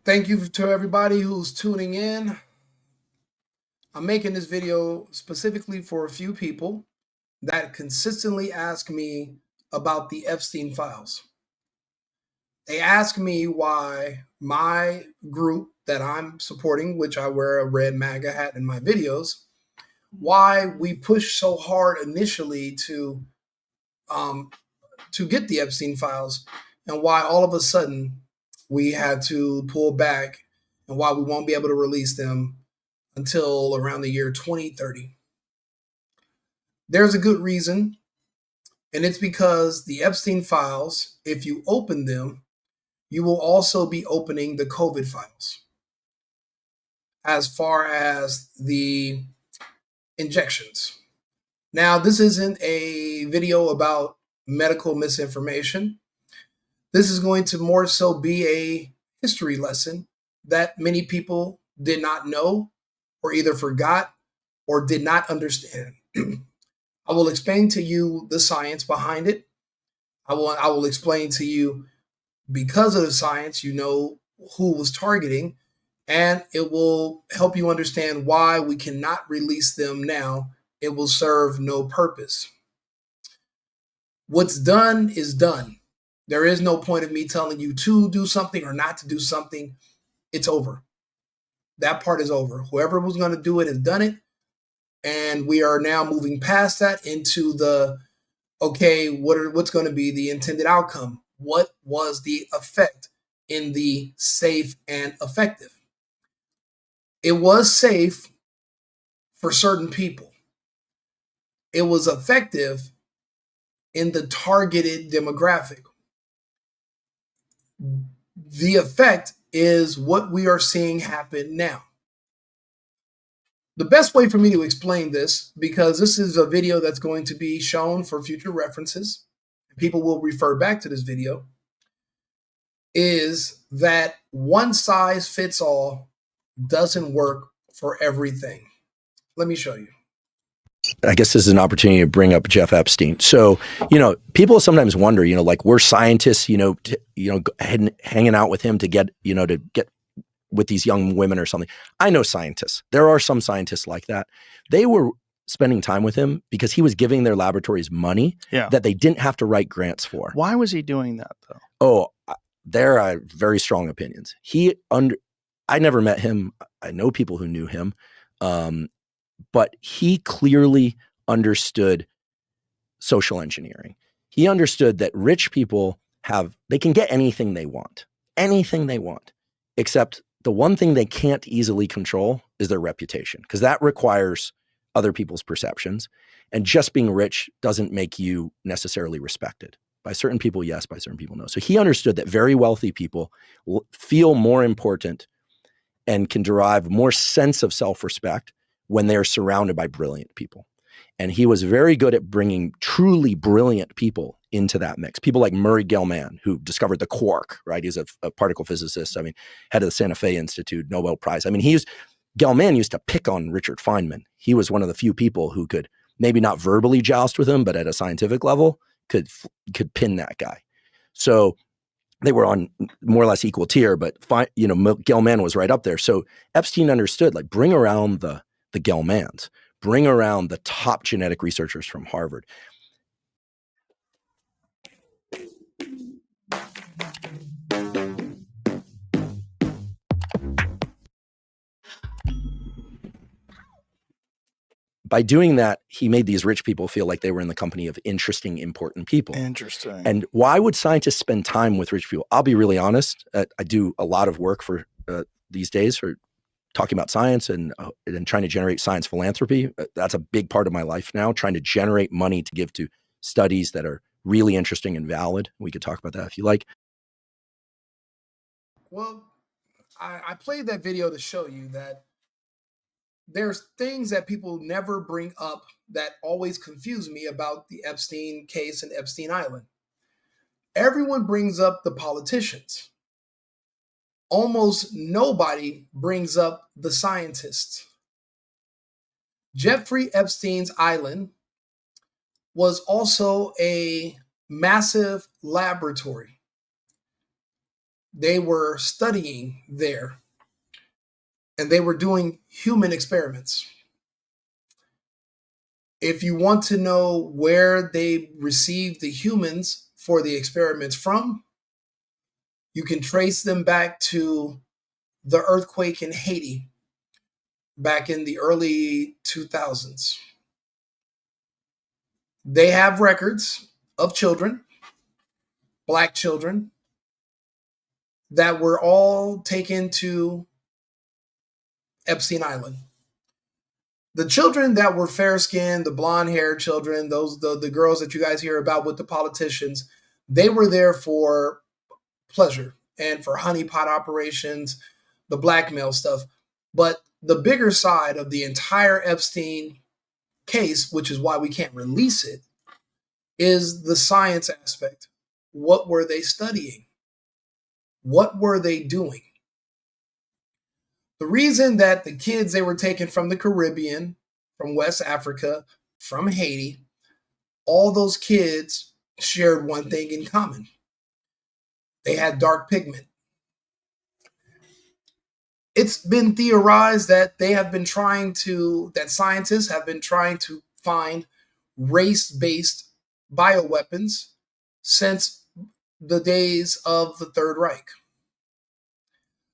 Thank you to everybody who's tuning in. I'm making this video specifically for a few people that consistently ask me about the Epstein files. They ask me why my group that I'm supporting, which I wear a red MAGA hat in my videos, why we push so hard initially um, to get the Epstein files, and why all of a sudden we had to pull back, and why we won't be able to release them until around the year 2030. There's a good reason, and it's because the Epstein files, if you open them, you will also be opening the COVID files as far as the injections. Now, this isn't a video about medical misinformation. This is going to more so be a history lesson that many people did not know or either forgot or did not understand. I will explain to you the science behind it. I will explain to you, because of the science, you know who was targeting, and it will help you understand why we cannot release them now. It will serve no purpose. What's done is done. There is no point of me telling you to do something or not to do something. It's over. That part is over. Whoever was going to do it has done it. And we are now moving past that into the, okay, what's going to be the intended outcome? What was the effect in the safe and effective? It was safe for certain people. It was effective in the targeted demographic. The effect is what we are seeing happen now. The best way for me to explain this, because this is a video that's going to be shown for future references, people will refer back to this video, is that one size fits all doesn't work for everything. Let me show you. I guess this is an opportunity to bring up Jeff Epstein. So, people sometimes wonder, like we're scientists, hanging out with him to get with these young women or something. I know scientists. There are some scientists like that. They were spending time with him because he was giving their laboratories money that they didn't have to write grants for. Why was he doing that though? Oh, there are very strong opinions. I never met him. I know people who knew him. But he clearly understood social engineering. He understood that rich people they can get anything they want, except the one thing they can't easily control is their reputation, because that requires other people's perceptions. And just being rich doesn't make you necessarily respected. By certain people, yes, by certain people, no. So he understood that very wealthy people feel more important and can derive more sense of self-respect when they're surrounded by brilliant people. And he was very good at bringing truly brilliant people into that mix. People like Murray Gell-Mann, who discovered the quark, right? He's a particle physicist. Head of the Santa Fe Institute, Nobel Prize. Gell-Mann used to pick on Richard Feynman. He was one of the few people who could maybe not verbally joust with him, but at a scientific level could pin that guy. So they were on more or less equal tier, but Gell-Mann was right up there. So Epstein understood, bring around the Gell-Manns, bring around the top genetic researchers from Harvard. By doing that, he made these rich people feel like they were in the company of interesting, important people. Interesting. And why would scientists spend time with rich people? I'll be really honest. I do a lot of work for these days for talking about science and trying to generate science philanthropy. That's a big part of my life now, trying to generate money to give to studies that are really interesting and valid. We could talk about that if you like. Well, I played that video to show you that there's things that people never bring up that always confuse me about the Epstein case and Epstein Island. Everyone brings up the politicians. Almost nobody brings up the scientists. Jeffrey Epstein's island was also a massive laboratory. they were studying there, and they were doing human experiments. If you want to know where they received the humans for the experiments from, you can trace them back to the earthquake in Haiti back in the early 2000s. They have records of children, black children, that were all taken to Epstein Island. The children that were fair skinned, the blonde haired children, those the girls that you guys hear about with the politicians, they were there for pleasure and for honeypot operations, the blackmail stuff. But the bigger side of the entire Epstein case, which is why we can't release it, is the science aspect. What were they studying? What were they doing? The reason that the kids, they were taken from the Caribbean, from West Africa, from Haiti, all those kids shared one thing in common. They had dark pigment. It's been theorized that that scientists have been trying to find race-based bioweapons since the days of the Third Reich.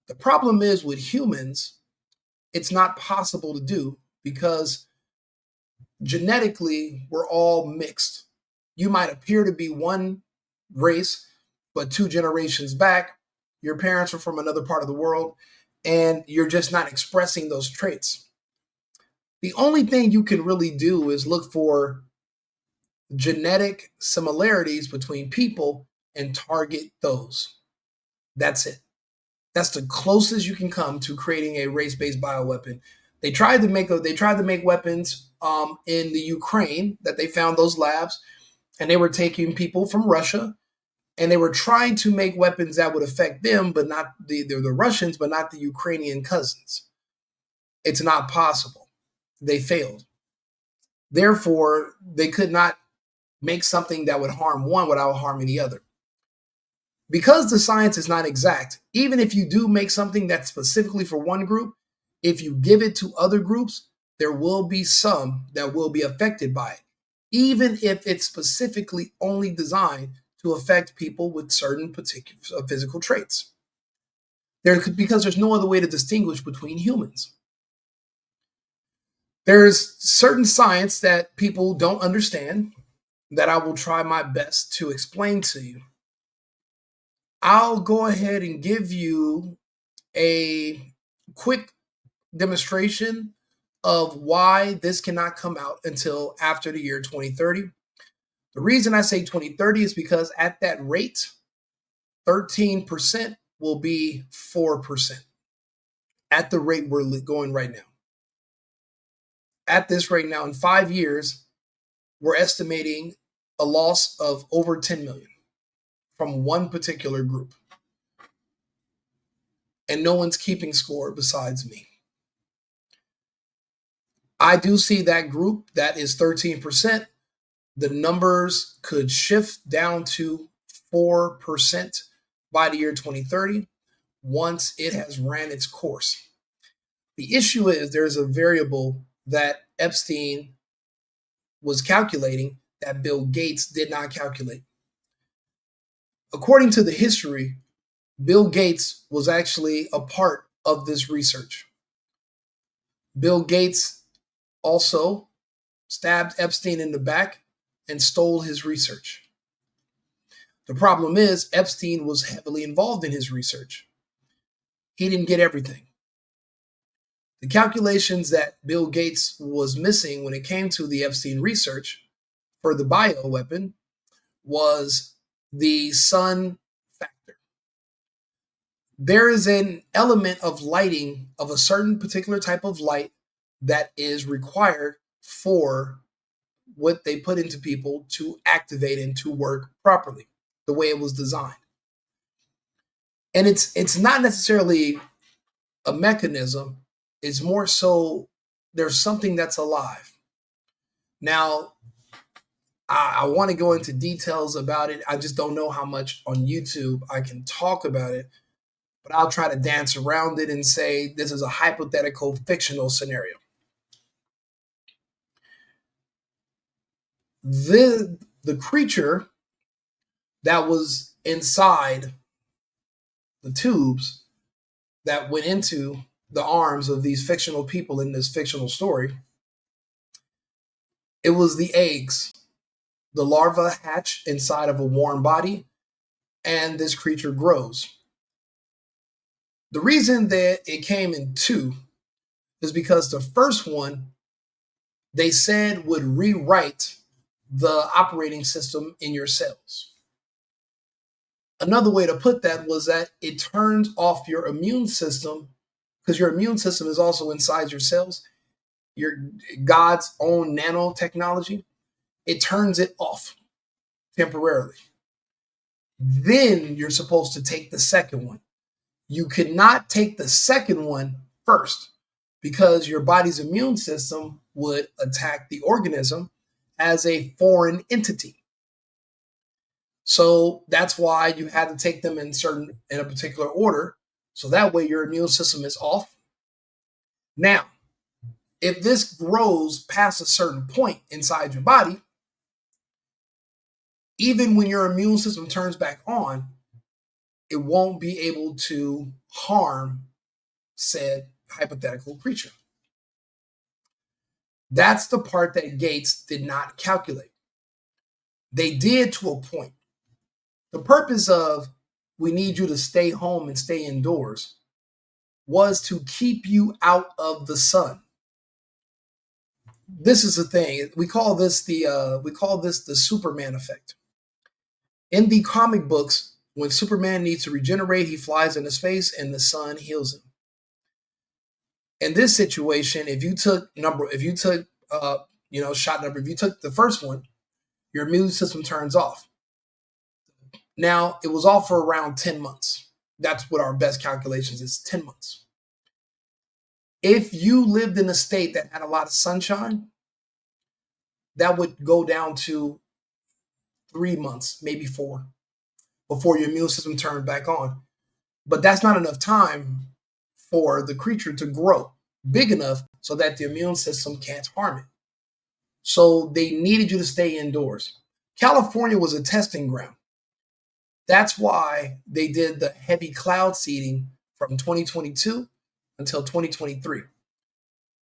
The problem is with humans, it's not possible to do because genetically we're all mixed. You might appear to be one race, but 2 generations back, your parents are from another part of the world and you're just not expressing those traits. The only thing you can really do is look for genetic similarities between people and target those. That's it. That's the closest you can come to creating a race-based bioweapon. They tried to make weapons in the Ukraine, that they found those labs, and they were taking people from Russia, and they were trying to make weapons that would affect them, but not the Russians, but not the Ukrainian cousins. It's not possible. They failed. Therefore, they could not make something that would harm one without harming the other. Because the science is not exact, even if you do make something that's specifically for one group, if you give it to other groups, there will be some that will be affected by it, even if it's specifically only designed to affect people with certain particular physical traits. Because there's no other way to distinguish between humans. There's certain science that people don't understand that I will try my best to explain to you. I'll go ahead and give you a quick demonstration of why this cannot come out until after the year 2030. The reason I say 2030 is because at that rate, 13% will be 4% at the rate we're going right now. At this rate now, in 5 years, we're estimating a loss of over 10 million from one particular group. And no one's keeping score besides me. I do see that group that is 13%. The numbers could shift down to 4% by the year 2030 once it has ran its course. The issue is there's a variable that Epstein was calculating that Bill Gates did not calculate. According to the history, Bill Gates was actually a part of this research. Bill Gates also stabbed Epstein in the back and stole his research. The problem is Epstein was heavily involved in his research. He didn't get everything. The calculations that Bill Gates was missing when it came to the Epstein research for the bioweapon was the sun factor. There is an element of lighting of a certain particular type of light that is required for what they put into people to activate and to work properly the way it was designed. And it's not necessarily a mechanism, it's more so there's something that's alive. Now, I want to go into details about it. I just don't know how much on YouTube I can talk about it but I'll try to dance around it and say this is a hypothetical fictional scenario. The creature that was inside the tubes that went into the arms of these fictional people in this fictional story, it was the eggs. The larva hatch inside of a warm body, and this creature grows. The reason that it came in two is because the first one they said would rewrite the operating system in your cells. Another way to put that was that it turns off your immune system, because your immune system is also inside your cells, your God's own nanotechnology. It turns it off temporarily. Then you're supposed to take the second one. You cannot take the second one first because your body's immune system would attack the organism as a foreign entity. So that's why you had to take them in a particular order. So that way your immune system is off. Now, if this grows past a certain point inside your body, even when your immune system turns back on, it won't be able to harm said hypothetical creature. That's the part that Gates did not calculate. They did to a point. The purpose of we need you to stay home and stay indoors was to keep you out of the sun. This is the thing. We call this the Superman effect. In the comic books, when Superman needs to regenerate, he flies into space and the sun heals him. In this situation, if you took the first one, your immune system turns off. Now, it was off for around 10 months. That's what our best calculations is, 10 months. If you lived in a state that had a lot of sunshine, that would go down to 3 months, maybe 4, before your immune system turned back on. But that's not enough time for the creature to grow big enough so that the immune system can't harm it. So they needed you to stay indoors. California was a testing ground. That's why they did the heavy cloud seeding from 2022 until 2023.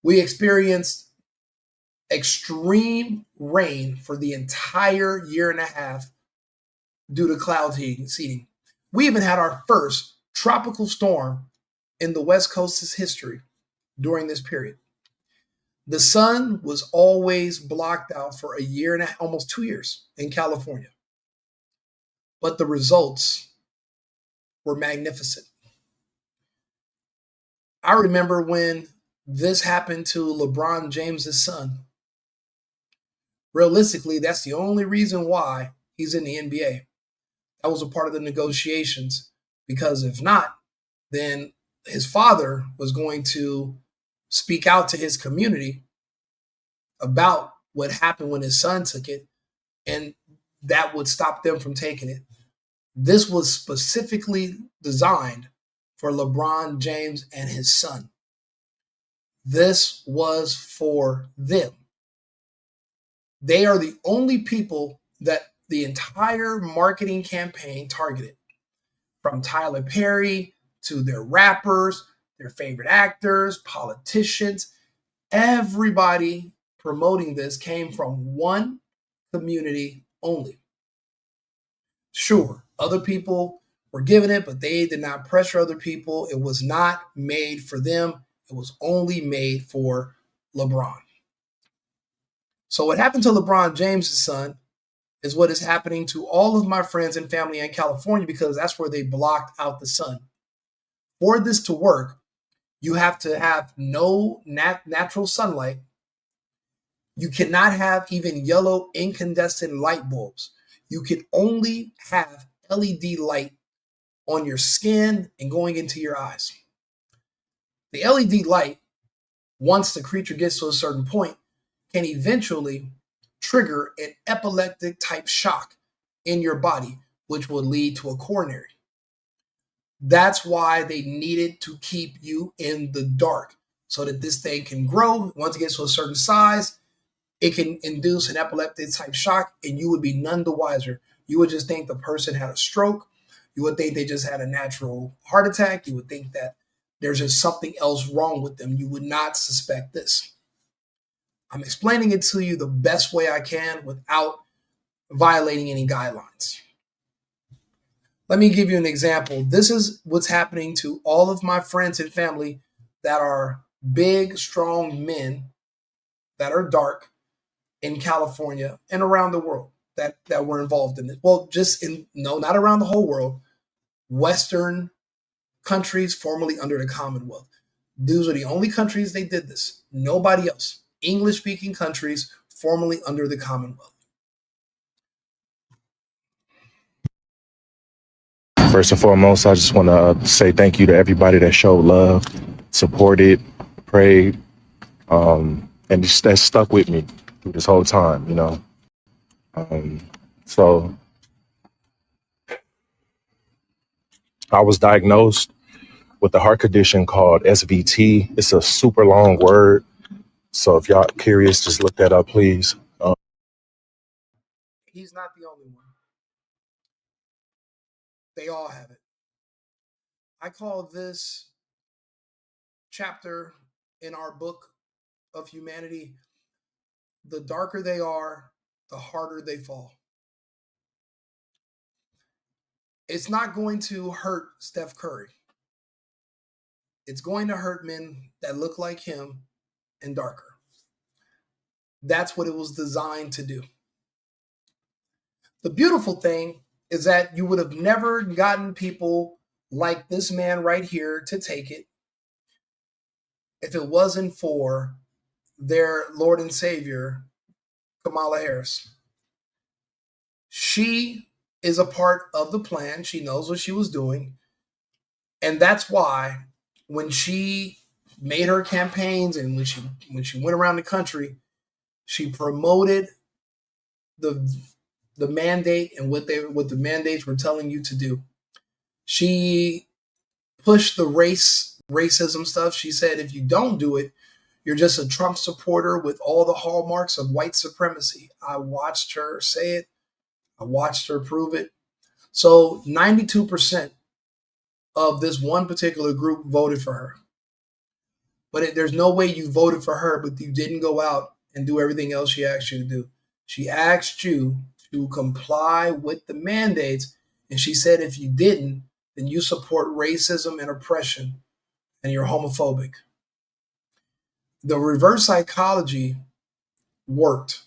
We experienced extreme rain for the entire year and a half due to cloud seeding. We even had our first tropical storm in the West Coast's history during this period. The sun was always blocked out for a year and almost 2 years in California. But the results were magnificent. I remember when this happened to LeBron James's son. Realistically, that's the only reason why he's in the NBA. That was a part of the negotiations, because if not, then his father was going to speak out to his community about what happened when his son took it, and that would stop them from taking it. This was specifically designed for LeBron James and his son. This was for them. They are the only people that the entire marketing campaign targeted, from Tyler Perry to their rappers, their favorite actors, politicians. Everybody promoting this came from one community only. Sure, other people were given it, but they did not pressure other people. It was not made for them. It was only made for LeBron. So what happened to LeBron James' son is what is happening to all of my friends and family in California, because that's where they blocked out the sun. For this to work, you have to have no natural sunlight. You cannot have even yellow incandescent light bulbs. You can only have LED light on your skin and going into your eyes. The LED light, once the creature gets to a certain point, can eventually trigger an epileptic type shock in your body, which will lead to a coronary. That's why they needed to keep you in the dark so that this thing can grow. Once it gets to a certain size, it can induce an epileptic type shock, and you would be none the wiser. You would just think the person had a stroke. You would think they just had a natural heart attack. You would think that there's just something else wrong with them. You would not suspect this. I'm explaining it to you the best way I can without violating any guidelines. Let me give you an example. This is what's happening to all of my friends and family that are big, strong men that are dark in California and around the world that were involved in it. Well, just in no, not around the whole world. Western countries formerly under the Commonwealth. Those are the only countries they did this. Nobody else. English speaking countries formerly under the Commonwealth. First and foremost, I just want to say thank you to everybody that showed love, supported, prayed, and just that stuck with me through this whole time, you know. So I was diagnosed with a heart condition called SVT. It's a super long word. So if y'all curious, just look that up, please. He's not the only one. They all have it. I call this chapter in our book of humanity, the darker they are, the harder they fall. It's not going to hurt Steph Curry. It's going to hurt men that look like him and darker. That's what it was designed to do. The beautiful thing is that you would have never gotten people like this man right here to take it if it wasn't for their Lord and Savior, Kamala Harris. She is a part of the plan. She knows what she was doing. And that's why when she made her campaigns and when she went around the country, she promoted the mandate and what the mandates were telling you to do. She pushed the racism stuff. She said if you don't do it, you're just a Trump supporter with all the hallmarks of white supremacy. I watched her say it. I watched her prove it. So 92% of this one particular group voted for her. But there's no way you voted for her, but you didn't go out and do everything else she asked you to do. She asked you to comply with the mandates. And she said if you didn't, then you support racism and oppression and you're homophobic. The reverse psychology worked.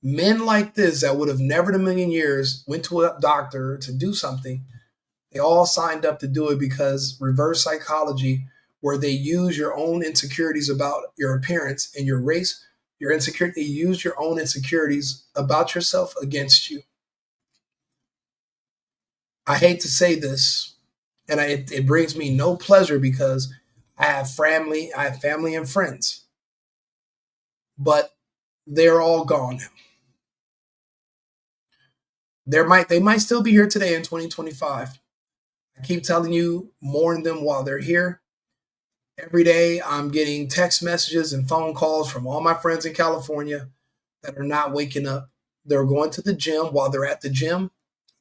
Men like this that would have never in a million years went to a doctor to do something, they all signed up to do it because reverse psychology, where they use your own insecurities about your appearance and your race, your insecurity, they use your own insecurities about yourself against you. I hate to say this, and it brings me no pleasure because I have family and friends, but they're all gone now. They might still be here today in 2025. I keep telling you, mourn them while they're here. Every day, I'm getting text messages and phone calls from all my friends in California that are not waking up. They're going to the gym. While they're at the gym,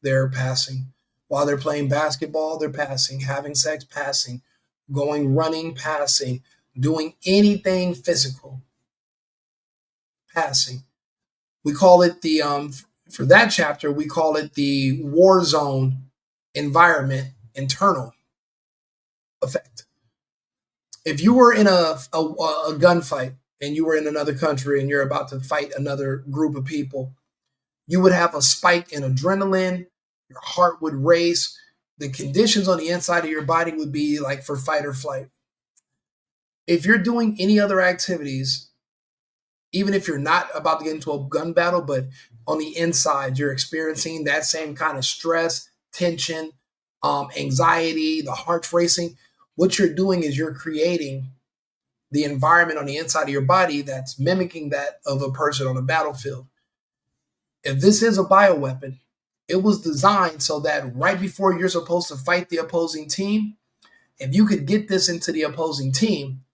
they're passing. While they're playing basketball, they're passing. Having sex, passing. Going running, passing. Doing anything physical, passing. We call it for that chapter, we call it the war zone environment internal effect. If you were in a gunfight and you were in another country and you're about to fight another group of people, you would have a spike in adrenaline, your heart would race, the conditions on the inside of your body would be like for fight or flight. If you're doing any other activities, even if you're not about to get into a gun battle, but on the inside, you're experiencing that same kind of stress, tension, anxiety, the heart's racing. What you're doing is you're creating the environment on the inside of your body that's mimicking that of a person on a battlefield. If this is a bioweapon, It was designed so that right before you're supposed to fight the opposing team, if you could get this into the opposing team,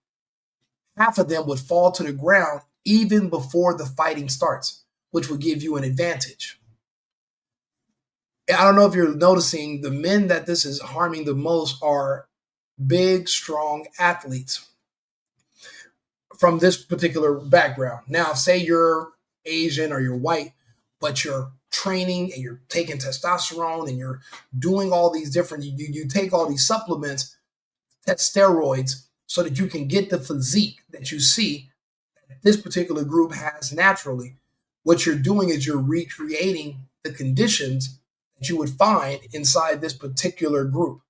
half of them would fall to the ground even before the fighting starts, which would give you an advantage. I don't know if you're noticing, the men that this is harming the most are big, strong athletes from this particular background. Now, say you're Asian or you're white, but you're training and you're taking testosterone and you're doing all these different, you take all these supplements, steroids, so that you can get the physique that you see that this particular group has naturally. What you're doing is you're recreating the conditions that you would find inside this particular group.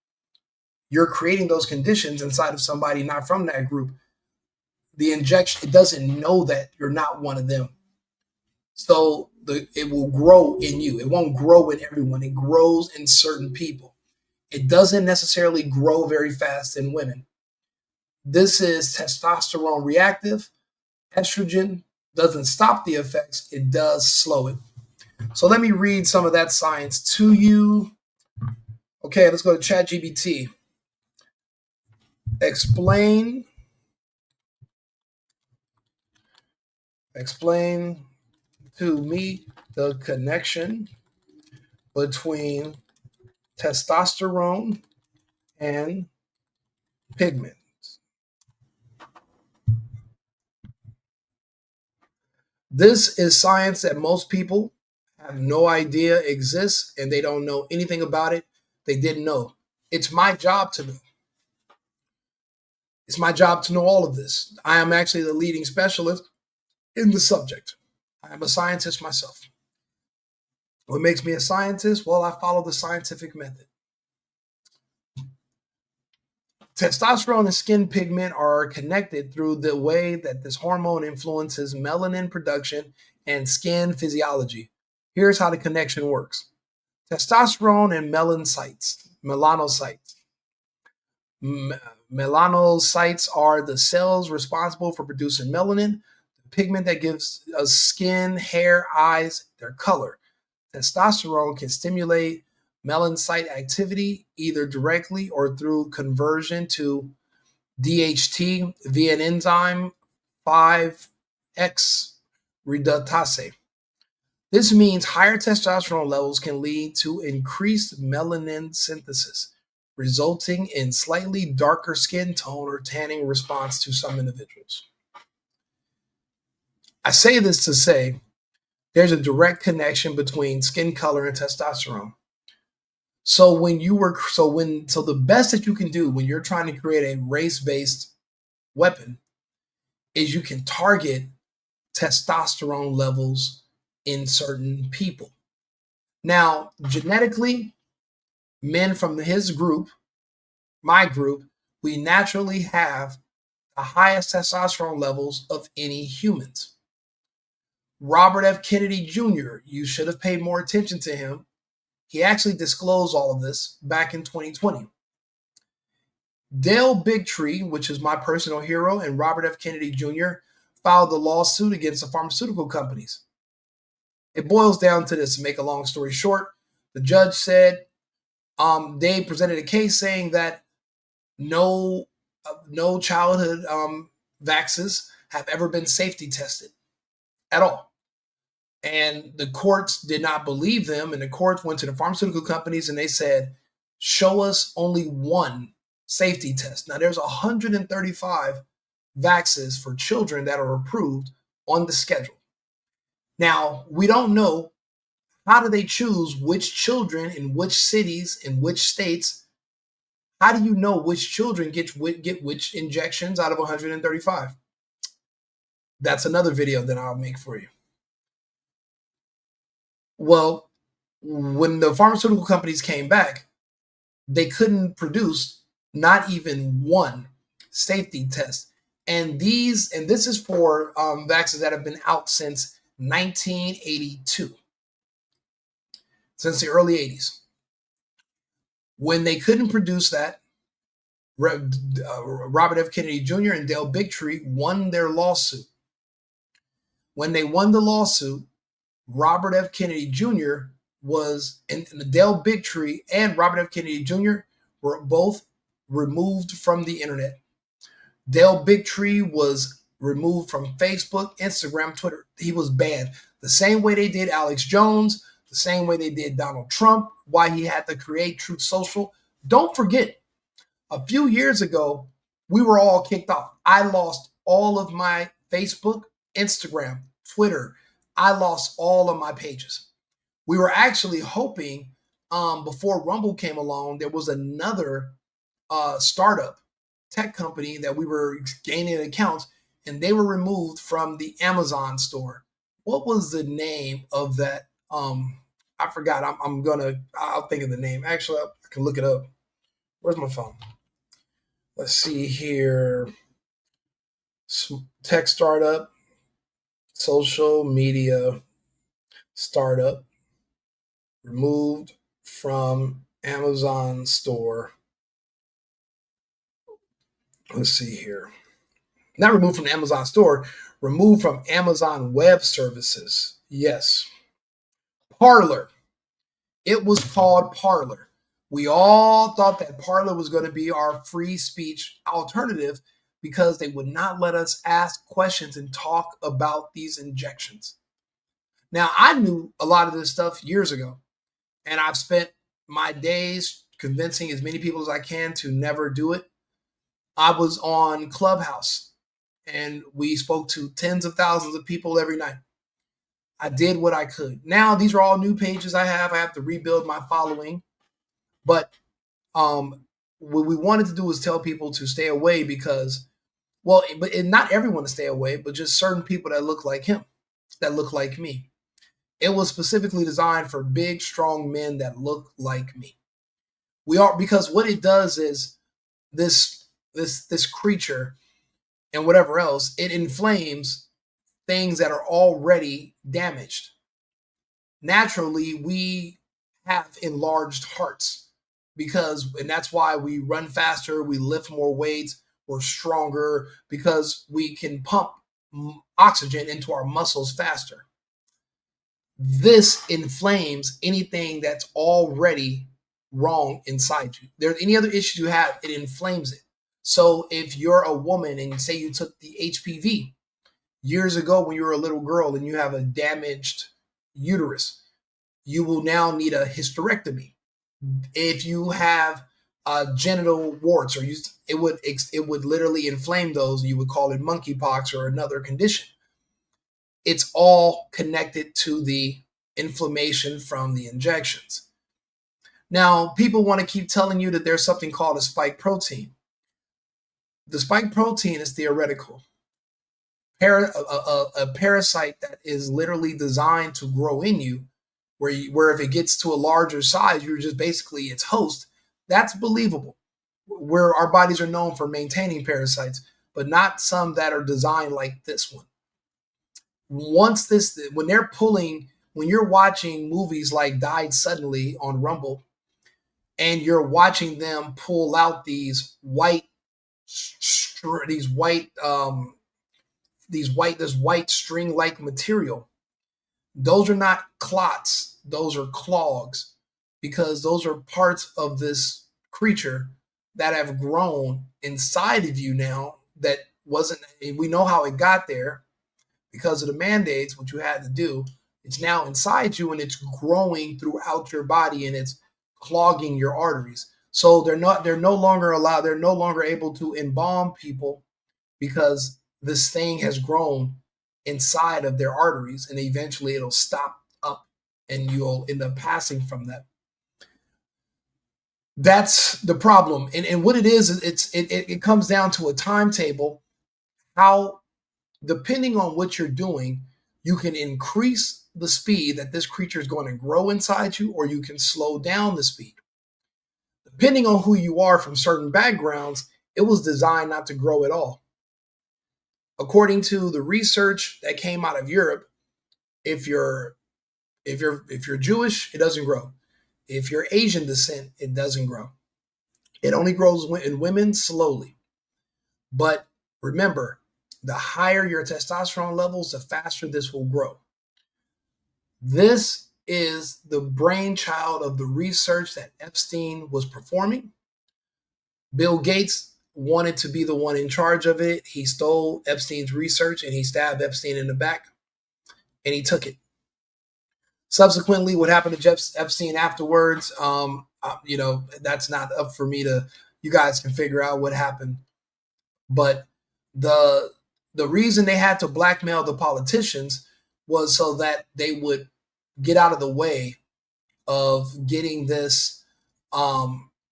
You're creating those conditions inside of somebody not from that group. The injection, it doesn't know that you're not one of them. So it will grow in you. It won't grow in everyone. It grows in certain people. It doesn't necessarily grow very fast in women. This is testosterone reactive. Estrogen doesn't stop the effects. It does slow it. So let me read some of that science to you. Okay, let's go to ChatGPT. Explain to me the connection between testosterone and pigment. This is science that most people have no idea exists, and they don't know anything about it. They didn't know. It's my job to know. It's my job to know all of this. I am actually the leading specialist in the subject. I am a scientist myself. What makes me a scientist? Well, I follow the scientific method. Testosterone and skin pigment are connected through the way that this hormone influences melanin production and skin physiology. Here's how the connection works. Testosterone and melanocytes. Melanocytes are the cells responsible for producing melanin, the pigment that gives us skin, hair, eyes, their color. Testosterone can stimulate melanocyte activity either directly or through conversion to DHT via an enzyme 5X reductase. This means higher testosterone levels can lead to increased melanin synthesis, resulting in slightly darker skin tone or tanning response to some individuals. I say this to say there's a direct connection between skin color and testosterone. So the best that you can do when you're trying to create a race-based weapon is you can target testosterone levels in certain people. Now, genetically, men from his group, my group, we naturally have the highest testosterone levels of any humans. Robert F. Kennedy Jr., you should have paid more attention to him. He actually disclosed all of this back in 2020. Dale Bigtree, which is my personal hero, and Robert F. Kennedy Jr. filed a lawsuit against the pharmaceutical companies. It boils down to this, to make a long story short. The judge said they presented a case saying that no childhood vaccines have ever been safety tested at all. And the courts did not believe them, and the courts went to the pharmaceutical companies and they said, show us only one safety test. Now, there's 135 vaccines for children that are approved on the schedule. Now, we don't know how do they choose which children in which cities, in which states. How do you know which children get which injections out of 135? That's another video that I'll make for you. Well, when the pharmaceutical companies came back, they couldn't produce not even one safety test. And this is for vaccines that have been out since 1982, since the early 80s. When they couldn't produce that, Robert F. Kennedy Jr. and Dale Bigtree won their lawsuit. When they won the lawsuit, Robert F. Kennedy Jr. was, and Dale Bigtree and Robert F. Kennedy Jr. were both removed from the internet. Dale Bigtree was removed from Facebook, Instagram, Twitter. He was banned. The same way they did Alex Jones, the same way they did Donald Trump, why he had to create Truth Social. Don't forget, a few years ago, we were all kicked off. I lost all of my Facebook, Instagram, Twitter. I lost all of my pages. We were actually hoping before Rumble came along, there was another startup tech company that we were gaining accounts, and they were removed from the Amazon store. What was the name of that? I forgot. I'll think of the name. Actually, I can look it up. Where's my phone? Let's see here. Tech startup, social media startup, removed from Amazon store. Let's see here. Not removed from the Amazon store, removed from Amazon Web Services. Yes. Parler. It was called Parler. We all thought that Parler was going to be our free speech alternative because they would not let us ask questions and talk about these injections. Now, I knew a lot of this stuff years ago, and I've spent my days convincing as many people as I can to never do it. I was on Clubhouse, and we spoke to tens of thousands of people every night. I did what I could. Now, these are all new pages I have. I have to rebuild my following. But what we wanted to do was tell people to stay away because, well, but not everyone to stay away, but just certain people that look like him, that look like me. It was specifically designed for big, strong men that look like me. Because what it does is this creature and whatever else, it inflames things that are already damaged. Naturally, we have enlarged hearts and that's why we run faster, we lift more weights, we're stronger because we can pump oxygen into our muscles faster. This inflames anything that's already wrong inside you. There's any other issues you have, it inflames it. So if you're a woman and say you took the HPV years ago when you were a little girl and you have a damaged uterus, you will now need a hysterectomy. If you have genital warts, it would literally inflame those. You would call it monkeypox or another condition. It's all connected to the inflammation from the injections. Now, people want to keep telling you that there's something called a spike protein. The spike protein is theoretical. A parasite that is literally designed to grow in you, where if it gets to a larger size, you're just basically its host. That's believable. Where our bodies are known for maintaining parasites, but not some that are designed like this one. When you're watching movies like Died Suddenly on Rumble, and you're watching them pull out this white string-like material, those are not clots, those are clogs, because those are parts of this creature that have grown inside of you now that wasn't, we know how it got there because of the mandates, what you had to do. It's now inside you and it's growing throughout your body and it's clogging your arteries. So they're no longer able to embalm people because this thing has grown inside of their arteries and eventually it'll stop up and you'll end up passing from that. That's the problem. And what it is it comes down to a timetable. How, depending on what you're doing, you can increase the speed that this creature is going to grow inside you, or you can slow down the speed. Depending on who you are from certain backgrounds, it was designed not to grow at all. According to the research that came out of Europe, if you're Jewish, it doesn't grow. If you're Asian descent, it doesn't grow. It only grows in women slowly. But remember, the higher your testosterone levels, the faster this will grow. This is the brainchild of the research that Epstein was performing. Bill Gates wanted to be the one in charge of it. He stole Epstein's research and he stabbed Epstein in the back and he took it. Subsequently, what happened to Jeff Epstein afterwards, that's not up for me to, you guys can figure out what happened. But the reason they had to blackmail the politicians was so that they would get out of the way of getting this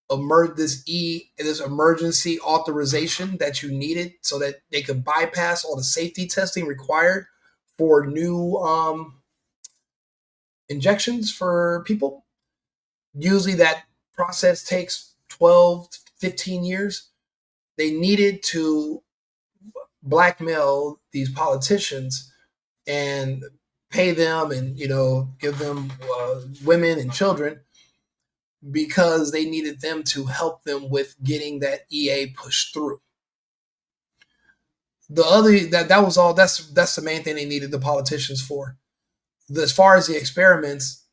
this emergency authorization that you needed so that they could bypass all the safety testing required for new injections for people. Usually that process takes 12 to 15 years. They needed to blackmail these politicians and pay them and give them women and children because they needed them to help them with getting that EA pushed through. The other that was all. That's the main thing they needed the politicians for. As far as the experiments,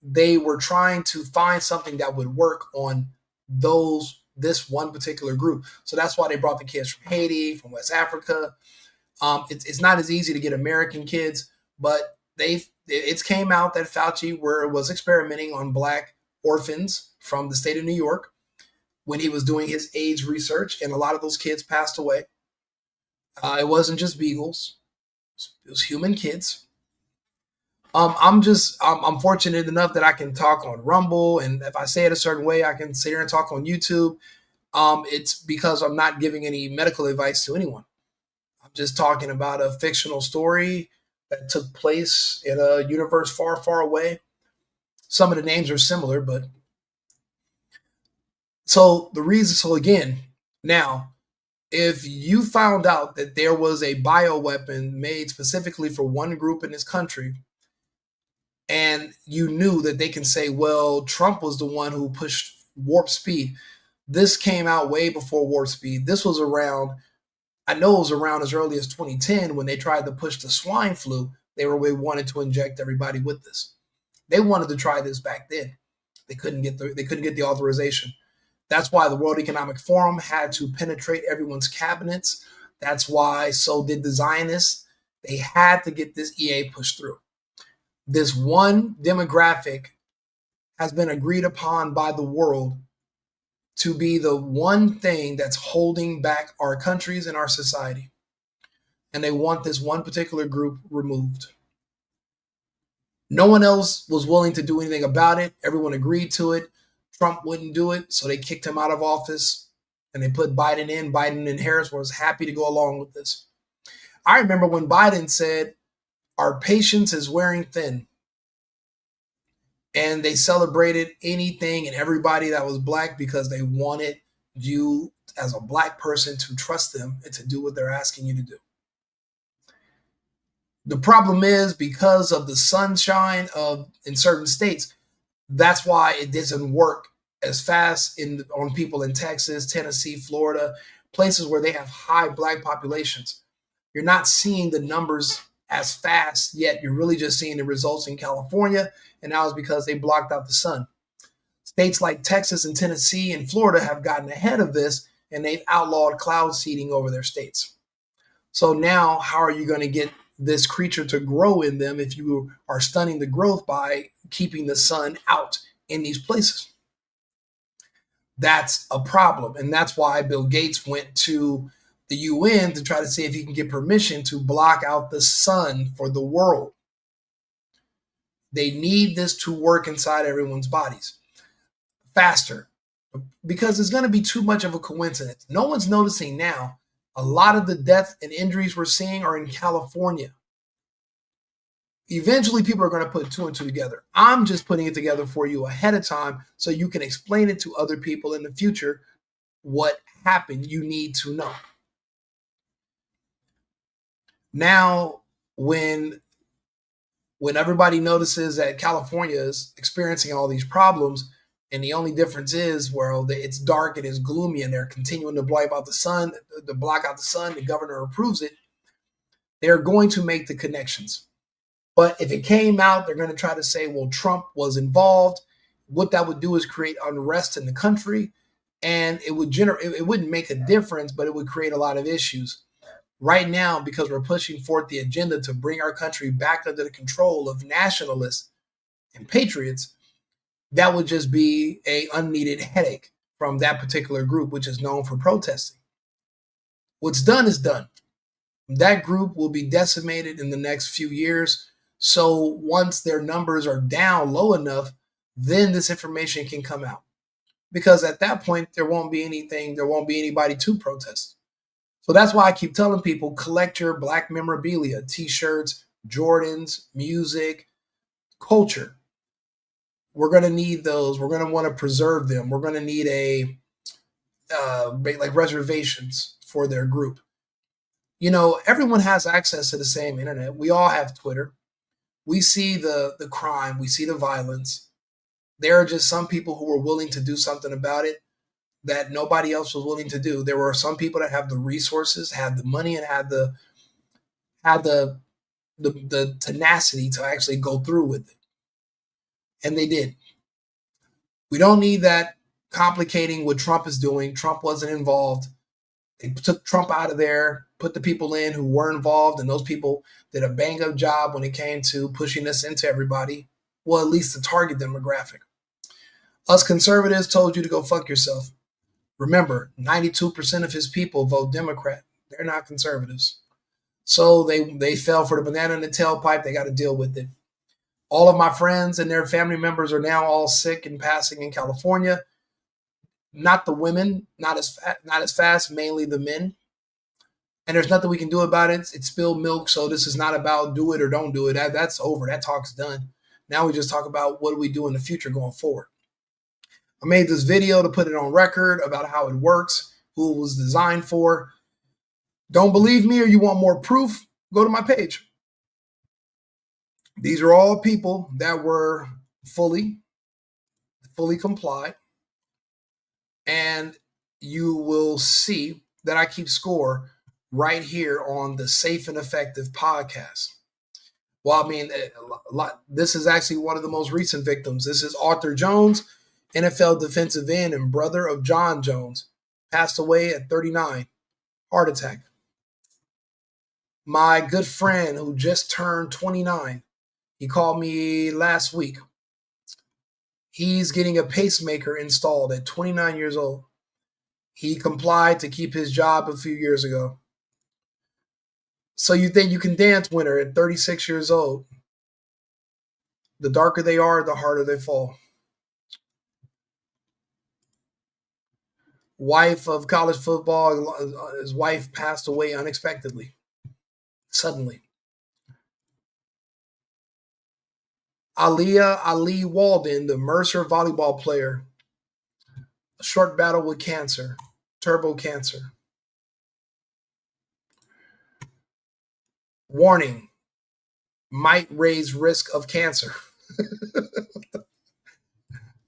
they were trying to find something that would work on this one particular group. So that's why they brought the kids from Haiti, from West Africa. It's not as easy to get American kids, but it came out that Fauci was experimenting on Black orphans from the state of New York when he was doing his AIDS research, and a lot of those kids passed away. It wasn't just beagles; it was human kids. I'm fortunate enough that I can talk on Rumble, and if I say it a certain way, I can sit here and talk on YouTube. It's because I'm not giving any medical advice to anyone. I'm just talking about a fictional story that took place in a universe far, far away. Some of the names are similar, but so again, now, if you found out that there was a bioweapon made specifically for one group in this country, and you knew that they can say, well, Trump was the one who pushed warp speed. This came out way before warp speed. This was around, I know it was around as early as 2010 when they tried to push the swine flu. They wanted to inject everybody with this. They wanted to try this back then. They couldn't get the authorization. That's why the World Economic Forum had to penetrate everyone's cabinets. That's why so did the Zionists. They had to get this EA pushed through. This one demographic has been agreed upon by the world to be the one thing that's holding back our countries and our society. And they want this one particular group removed. No one else was willing to do anything about it. Everyone agreed to it. Trump wouldn't do it, so they kicked him out of office and they put Biden in. Biden and Harris was happy to go along with this. I remember when Biden said, our patience is wearing thin. And they celebrated anything and everybody that was Black because they wanted you as a Black person to trust them and to do what they're asking you to do. The problem is because of the sunshine in certain states, that's why it doesn't work as fast on people in Texas, Tennessee, Florida, places where they have high Black populations. You're not seeing the numbers as fast yet. You're really just seeing the results in California, and that was because they blocked out the sun. States like Texas and Tennessee and Florida have gotten ahead of this, and they've outlawed cloud seeding over their states. So now how are you going to get this creature to grow in them if you are stunning the growth by keeping the sun out in these places? That's a problem. And that's why Bill Gates went to the UN to try to see if he can get permission to block out the sun for the world. They need this to work inside everyone's bodies faster because it's going to be too much of a coincidence. No one's noticing now. A lot of the death and injuries we're seeing are in California. Eventually, people are going to put two and two together. I'm just putting it together for you ahead of time so you can explain it to other people in the future what happened. You need to know. Now, when everybody notices that California is experiencing all these problems, and the only difference is, well, it's dark and it's gloomy, and they're continuing to block out the sun, the governor approves it, they're going to make the connections. But if it came out, they're going to try to say, well, Trump was involved. What that would do is create unrest in the country, and it wouldn't make a difference, but it would create a lot of issues. Right now, because we're pushing forth the agenda to bring our country back under the control of nationalists and patriots, that would just be a unneeded headache from that particular group, which is known for protesting. What's done is done. That group will be decimated in the next few years. So once their numbers are down low enough, then this information can come out. Because at that point, there won't be anybody to protest. So that's why I keep telling people, collect your Black memorabilia, t-shirts, Jordans, music, culture. We're going to need those. We're going to want to preserve them. We're going to need like reservations for their group. You know, everyone has access to the same internet. We all have Twitter. We see the crime. We see the violence. There are just some people who were willing to do something about it that nobody else was willing to do. There were some people that have the resources, had the money, and had the tenacity to actually go through with it. And they did. We don't need that complicating what Trump is doing. Trump wasn't involved. They took Trump out of there, put the people in who were involved, and those people did a bang-up job when it came to pushing this into everybody. Well, at least the target demographic. Us conservatives told you to go fuck yourself. Remember, 92% of his people vote Democrat. They're not conservatives. So they fell for the banana in the tailpipe. They got to deal with it. All of my friends and their family members are now all sick and passing in California. Not the women, not as fast, mainly the men. And there's nothing we can do about it. It's spilled milk, so this is not about do it or don't do it. That's over. That talk's done. Now we just talk about what do we do in the future going forward. I made this video to put it on record about how it works, who it was designed for. Don't believe me or you want more proof? Go to my page. These are all people that were fully complied. And you will see that I keep score right here on the Safe and Effective podcast. Well, I mean, this is actually one of the most recent victims. This is Arthur Jones, NFL defensive end and brother of John Jones, passed away at 39, heart attack. My good friend who just turned 29, he called me last week. He's getting a pacemaker installed at 29 years old. He complied to keep his job a few years ago. So you think you can dance winner at 36 years old. The darker they are, the harder they fall. Wife of college football, his wife passed away unexpectedly, suddenly. Ali Walden, the Mercer volleyball player, a short battle with cancer, turbo cancer. Warning, might raise risk of cancer.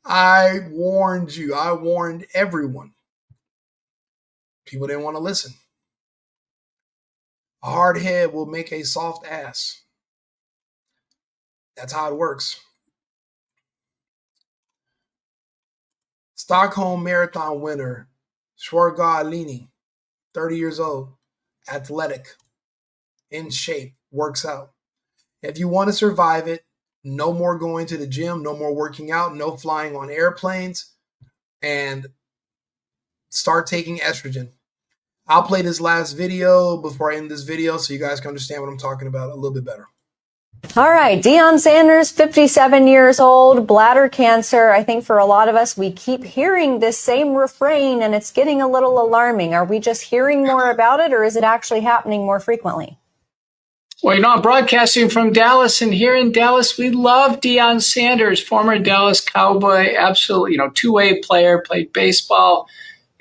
I warned you. I warned everyone. People didn't want to listen. A hard head will make a soft ass. That's how it works. Stockholm Marathon winner, Shwarga Alini, 30 years old, athletic, in shape, works out. If you want to survive it, no more going to the gym, no more working out, no flying on airplanes, and start taking estrogen. I'll play this last video before I end this video so you guys can understand what I'm talking about a little bit better. All right, Deion Sanders, 57 years old, bladder cancer. I think for a lot of us, we keep hearing this same refrain and it's getting a little alarming. Are we just hearing more about it or is it actually happening more frequently? Well, you know, I'm broadcasting from Dallas, and here in Dallas, we love Deion Sanders, former Dallas Cowboy, absolutely, two-way player, played baseball,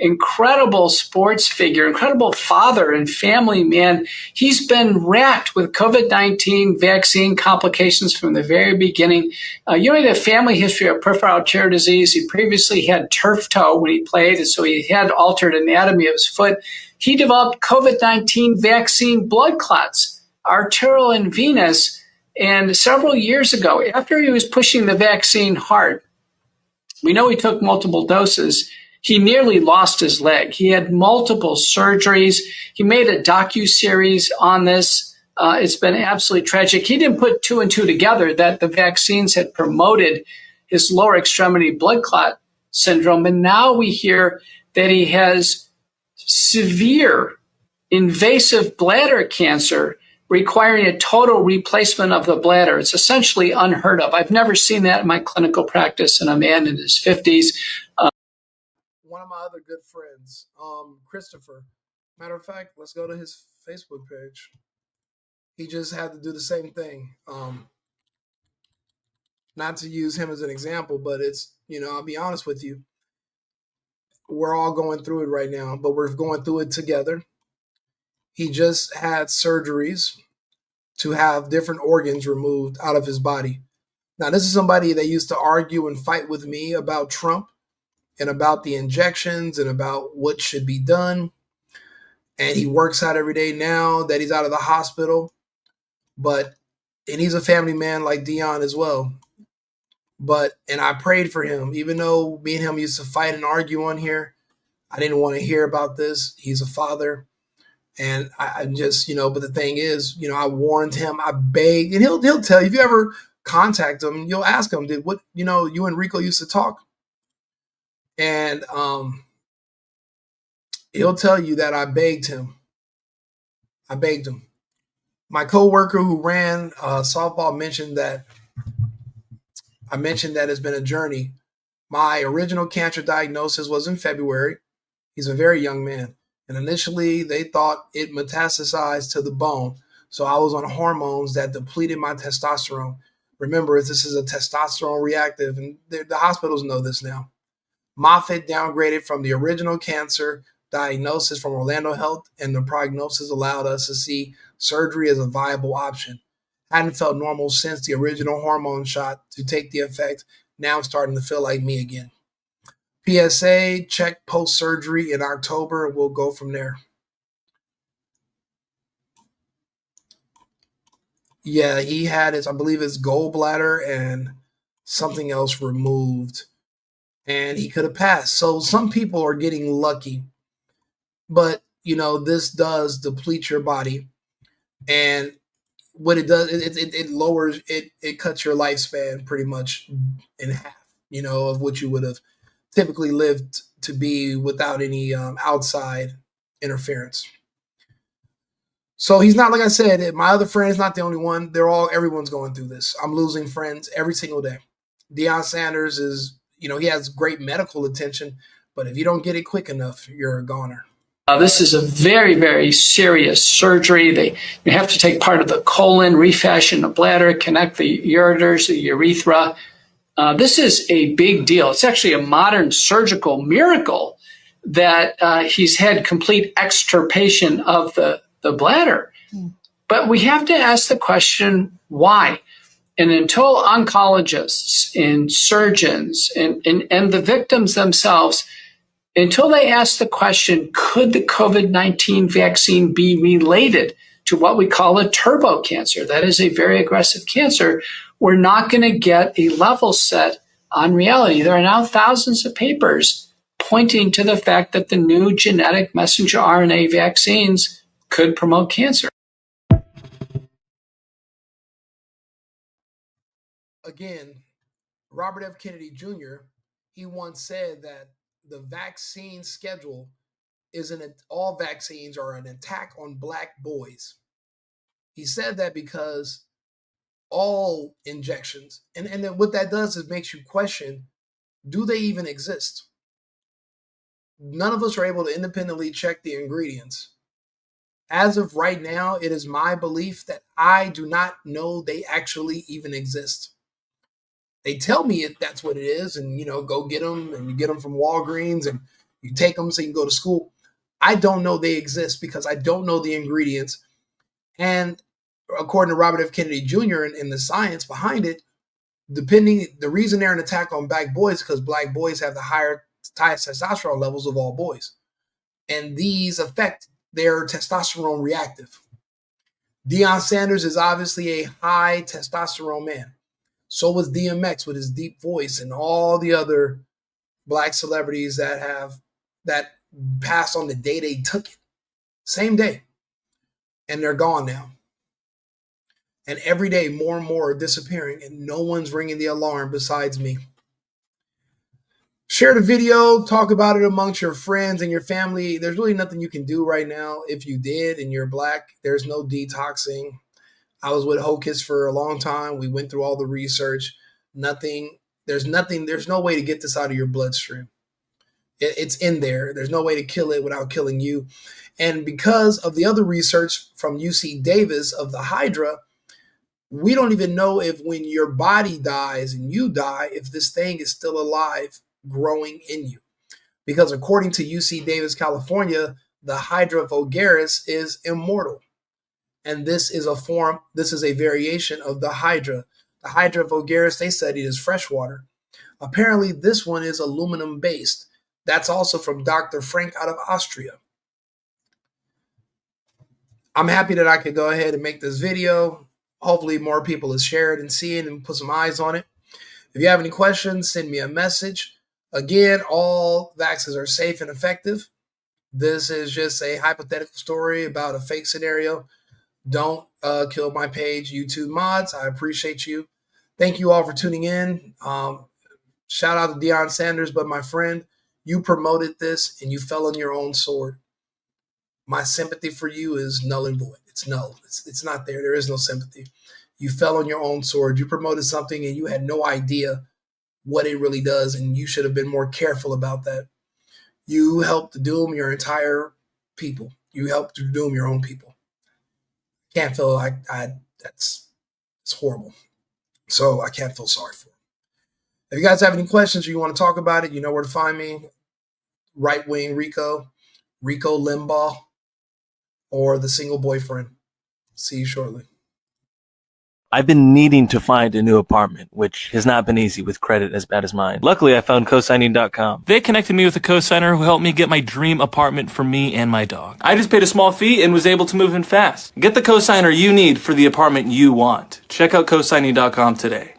incredible sports figure, incredible father and family man. He's been racked with COVID-19 vaccine complications from the very beginning. He had a family history of peripheral artery disease. He previously had turf toe when he played, and so he had altered anatomy of his foot. He developed COVID-19 vaccine blood clots, arterial and venous, And several years ago, after he was pushing the vaccine hard, we know he took multiple doses. He nearly lost his leg. He had multiple surgeries. He made a docuseries on this. It's been absolutely tragic. He didn't put two and two together that the vaccines had promoted his lower extremity blood clot syndrome. And now we hear that he has severe invasive bladder cancer requiring a total replacement of the bladder. It's essentially unheard of. I've never seen that in my clinical practice in a man in his 50s. One of my other good friends, Christopher. Matter of fact, let's go to his Facebook page. He just had to do the same thing. Not to use him as an example, but it's, I'll be honest with you. We're all going through it right now, but we're going through it together. He just had surgeries to have different organs removed out of his body. Now, this is somebody that used to argue and fight with me about Trump and about the injections and about what should be done. And he works out every day now that he's out of the hospital. And he's a family man like Dion as well. And I prayed for him, even though me and him used to fight and argue on here. I didn't want to hear about this. He's a father. And I just, but the thing is, I warned him, I begged, and he'll tell you, if you ever contact him, you'll ask him, you and Rico used to talk? And he'll tell you that I begged him. My coworker who ran softball mentioned that it's been a journey. My original cancer diagnosis was in February. He's a very young man. And initially, they thought it metastasized to the bone. So I was on hormones that depleted my testosterone. Remember, this is a testosterone reactive, and the hospitals know this now. Moffitt downgraded from the original cancer diagnosis from Orlando Health, and the prognosis allowed us to see surgery as a viable option. Hadn't felt normal since the original hormone shot to take the effect. Now I'm starting to feel like me again. PSA, check post-surgery in October, and we'll go from there. Yeah, he had I believe his gallbladder and something else removed, and he could have passed. So some people are getting lucky, but this does deplete your body, and what it does, it lowers, it cuts your lifespan pretty much in half, of what you would have typically lived to be without any outside interference. So he's not, like I said, my other friend is not the only one. Everyone's going through this. I'm losing friends every single day. Deion Sanders is, he has great medical attention, but if you don't get it quick enough, you're a goner. This is a very, very serious surgery. You have to take part of the colon, refashion the bladder, connect the ureters, the urethra. This is a big deal. It's actually a modern surgical miracle that he's had complete extirpation of the bladder. But we have to ask the question, why? And until oncologists and surgeons and the victims themselves, until they ask the question, could the COVID-19 vaccine be related to what we call a turbo cancer? That is a very aggressive cancer. We're not going to get a level set on reality. There are now thousands of papers pointing to the fact that the new genetic messenger RNA vaccines could promote cancer. Again, Robert F. Kennedy Jr., he once said that the vaccine schedule all vaccines are an attack on Black boys. He said that because all injections, and then what that does is makes you question, do they even exist? None of us are able to independently check the ingredients. As of right now, it is my belief that I do not know they actually even exist. They tell me that's what it is, and go get them, and you get them from Walgreens, and you take them so you can go to school. I don't know they exist because I don't know the ingredients. And according to Robert F. Kennedy Jr. and the science behind it, the reason they're an attack on Black boys is because Black boys have the highest testosterone levels of all boys, and these affect their testosterone reactive. Deion Sanders is obviously a high testosterone man. So was DMX with his deep voice and all the other black celebrities that passed on the day they took it. Same day. And they're gone now. And every day more and more are disappearing, and no one's ringing the alarm besides me. Share the video, talk about it amongst your friends and your family. There's really nothing you can do right now. If you did and you're black, there's no detoxing. I was with Hocus for a long time. We went through all the research. There's no way to get this out of your bloodstream. It's in there. There's no way to kill it without killing you. And because of the other research from UC Davis of the Hydra, we don't even know if when your body dies and you die, if this thing is still alive, growing in you. Because according to UC Davis, California, the Hydra vulgaris is immortal. And this is a variation of the Hydra. The Hydra vulgaris they studied is freshwater. Apparently, this one is aluminum based. That's also from Dr. Frank out of Austria. I'm happy that I could go ahead and make this video. Hopefully more people will share it and see it and put some eyes on it. If you have any questions, send me a message. Again, all vaccines are safe and effective. This is just a hypothetical story about a fake scenario. Don't kill my page, YouTube mods. I appreciate you. Thank you all for tuning in. Shout out to Deion Sanders, but my friend, you promoted this and you fell on your own sword. My sympathy for you is null and void. It's null. It's not there. There is no sympathy. You fell on your own sword. You promoted something and you had no idea what it really does, and you should have been more careful about that. You helped doom your entire people. You helped to doom your own people. Can't feel it's horrible. So I can't feel sorry for them. If you guys have any questions or you want to talk about it, you know where to find me. Right Wing Rico Limbaugh, or the single boyfriend. See you shortly. I've been needing to find a new apartment, which has not been easy with credit as bad as mine. Luckily, I found cosigning.com. They connected me with a cosigner who helped me get my dream apartment for me and my dog. I just paid a small fee and was able to move in fast. Get the cosigner you need for the apartment you want. Check out cosigning.com today.